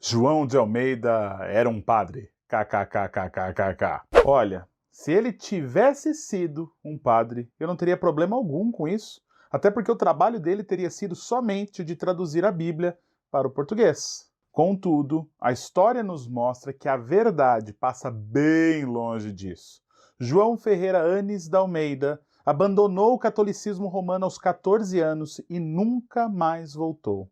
João de Almeida era um padre. KKKKKKK. Olha, se ele tivesse sido um padre, eu não teria problema algum com isso, até porque o trabalho dele teria sido somente de traduzir a Bíblia para o português. Contudo, a história nos mostra que a verdade passa bem longe disso. João Ferreira Anis da Almeida abandonou o catolicismo romano aos 14 anos e nunca mais voltou.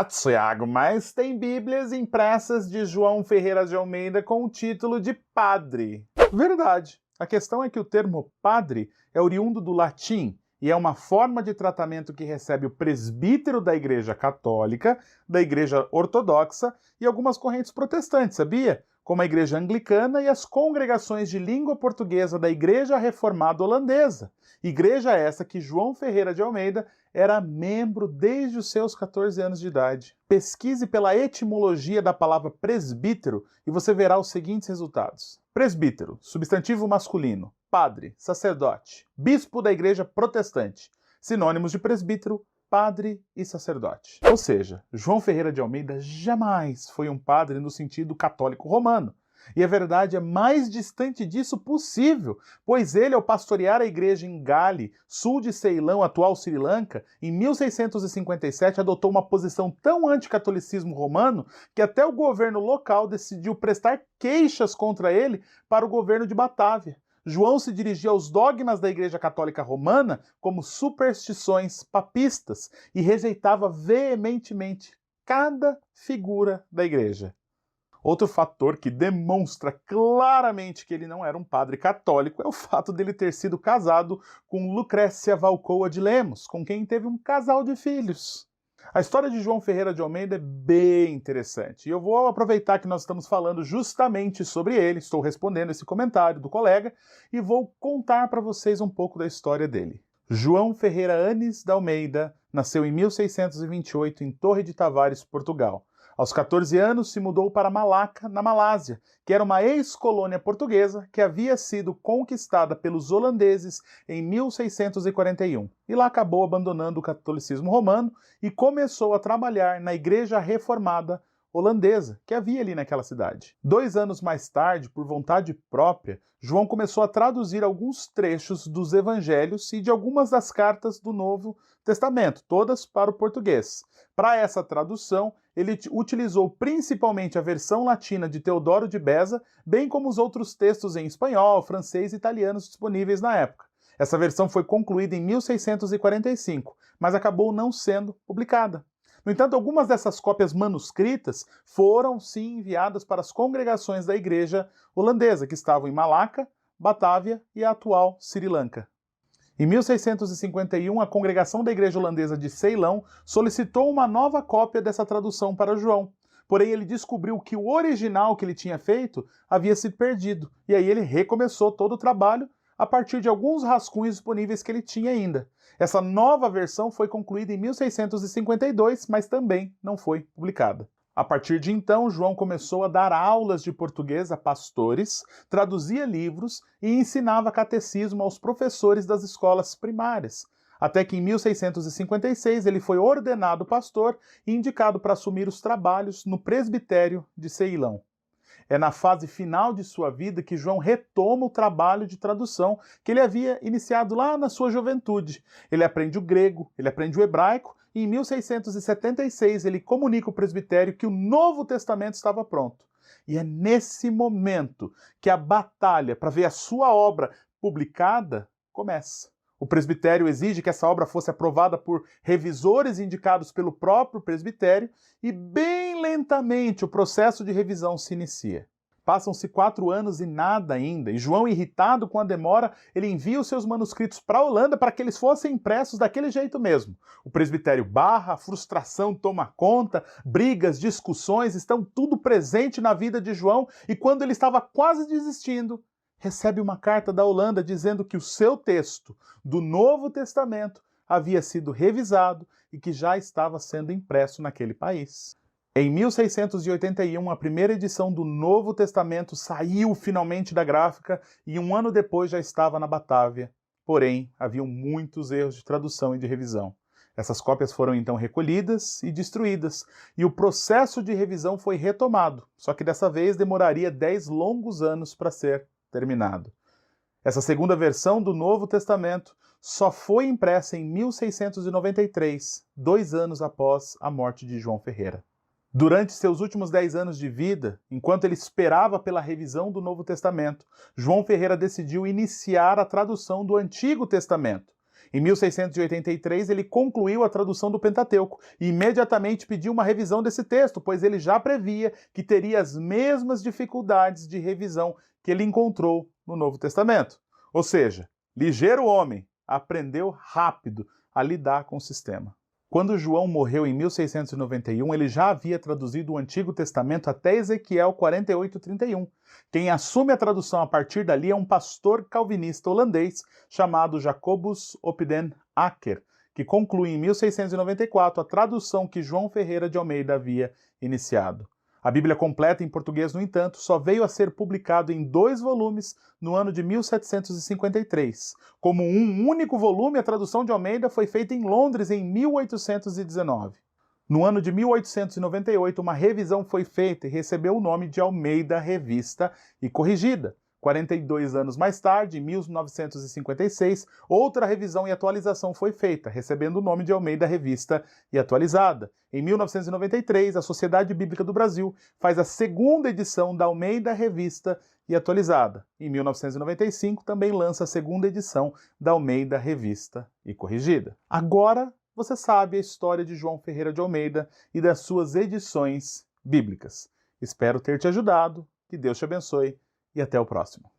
Tiago, mas tem Bíblias impressas de João Ferreira de Almeida com o título de padre. Verdade. A questão é que o termo padre é oriundo do latim e é uma forma de tratamento que recebe o presbítero da Igreja Católica, da Igreja Ortodoxa e algumas correntes protestantes, sabia? Como a Igreja Anglicana e as congregações de língua portuguesa da Igreja Reformada Holandesa. Igreja essa que João Ferreira de Almeida era membro desde os seus 14 anos de idade. Pesquise pela etimologia da palavra presbítero e você verá os seguintes resultados. Presbítero, substantivo masculino. Padre, sacerdote. Bispo da Igreja Protestante. Sinônimos de presbítero, padre e sacerdote. Ou seja, João Ferreira de Almeida jamais foi um padre no sentido católico romano. E a verdade é mais distante disso possível, pois ele, ao pastorear a igreja em Gali, sul de Ceilão, atual Sri Lanka, em 1657 adotou uma posição tão anticatolicismo romano que até o governo local decidiu prestar queixas contra ele para o governo de Batávia. João se dirigia aos dogmas da Igreja Católica Romana como superstições papistas e rejeitava veementemente cada figura da igreja. Outro fator que demonstra claramente que ele não era um padre católico é o fato dele ter sido casado com Lucrécia Valcoa de Lemos, com quem teve um casal de filhos. A história de João Ferreira de Almeida é bem interessante, e eu vou aproveitar que nós estamos falando justamente sobre ele, estou respondendo esse comentário do colega, e vou contar para vocês um pouco da história dele. João Ferreira Anis da Almeida nasceu em 1628 em Torre de Tavares, Portugal. Aos 14 anos se mudou para Malaca, na Malásia, que era uma ex-colônia portuguesa que havia sido conquistada pelos holandeses em 1641. E lá acabou abandonando o catolicismo romano e começou a trabalhar na Igreja Reformada holandesa, que havia ali naquela cidade. 2 anos mais tarde, por vontade própria, João começou a traduzir alguns trechos dos evangelhos e de algumas das cartas do Novo Testamento, todas para o português. Para essa tradução, ele utilizou principalmente a versão latina de Teodoro de Beza, bem como os outros textos em espanhol, francês e italiano disponíveis na época. Essa versão foi concluída em 1645, mas acabou não sendo publicada. No entanto, algumas dessas cópias manuscritas foram sim enviadas para as congregações da igreja holandesa, que estavam em Malaca, Batávia e a atual Sri Lanka. Em 1651, a congregação da igreja holandesa de Ceilão solicitou uma nova cópia dessa tradução para João. Porém, ele descobriu que o original que ele tinha feito havia sido perdido, e aí ele recomeçou todo o trabalho a partir de alguns rascunhos disponíveis que ele tinha ainda. Essa nova versão foi concluída em 1652, mas também não foi publicada. A partir de então, João começou a dar aulas de português a pastores, traduzia livros e ensinava catecismo aos professores das escolas primárias. Até que em 1656 ele foi ordenado pastor e indicado para assumir os trabalhos no presbitério de Ceilão. É na fase final de sua vida que João retoma o trabalho de tradução que ele havia iniciado lá na sua juventude. Ele aprende o grego, ele aprende o hebraico, e em 1676 ele comunica ao presbitério que o Novo Testamento estava pronto. E é nesse momento que a batalha para ver a sua obra publicada começa. O presbitério exige que essa obra fosse aprovada por revisores indicados pelo próprio presbitério e bem lentamente o processo de revisão se inicia. Passam-se 4 anos e nada ainda, e João, irritado com a demora, ele envia os seus manuscritos para a Holanda para que eles fossem impressos daquele jeito mesmo. O presbitério barra, a frustração toma conta, brigas, discussões, estão tudo presente na vida de João, e quando ele estava quase desistindo, recebe uma carta da Holanda dizendo que o seu texto do Novo Testamento havia sido revisado e que já estava sendo impresso naquele país. Em 1681, a primeira edição do Novo Testamento saiu finalmente da gráfica e 1 ano depois já estava na Batávia. Porém, haviam muitos erros de tradução e de revisão. Essas cópias foram então recolhidas e destruídas, e o processo de revisão foi retomado, só que dessa vez demoraria 10 longos anos para ser terminado. Essa segunda versão do Novo Testamento só foi impressa em 1693, 2 anos após a morte de João Ferreira. Durante seus últimos 10 anos de vida, enquanto ele esperava pela revisão do Novo Testamento, João Ferreira decidiu iniciar a tradução do Antigo Testamento. Em 1683, ele concluiu a tradução do Pentateuco e imediatamente pediu uma revisão desse texto, pois ele já previa que teria as mesmas dificuldades de revisão que ele encontrou no Novo Testamento. Ou seja, ligeiro homem, aprendeu rápido a lidar com o sistema. Quando João morreu em 1691, ele já havia traduzido o Antigo Testamento até Ezequiel 48:31. Quem assume a tradução a partir dali é um pastor calvinista holandês chamado Jacobus op den Akker, que conclui em 1694 a tradução que João Ferreira de Almeida havia iniciado. A Bíblia completa em português, no entanto, só veio a ser publicado em 2 volumes no ano de 1753. Como um único volume, a tradução de Almeida foi feita em Londres em 1819. No ano de 1898, uma revisão foi feita e recebeu o nome de Almeida Revista e Corrigida. 42 anos mais tarde, em 1956, outra revisão e atualização foi feita, recebendo o nome de Almeida Revista e Atualizada. Em 1993, a Sociedade Bíblica do Brasil faz a segunda edição da Almeida Revista e Atualizada. Em 1995, também lança a segunda edição da Almeida Revista e Corrigida. Agora, você sabe a história de João Ferreira de Almeida e das suas edições bíblicas. Espero ter te ajudado, que Deus te abençoe e até o próximo.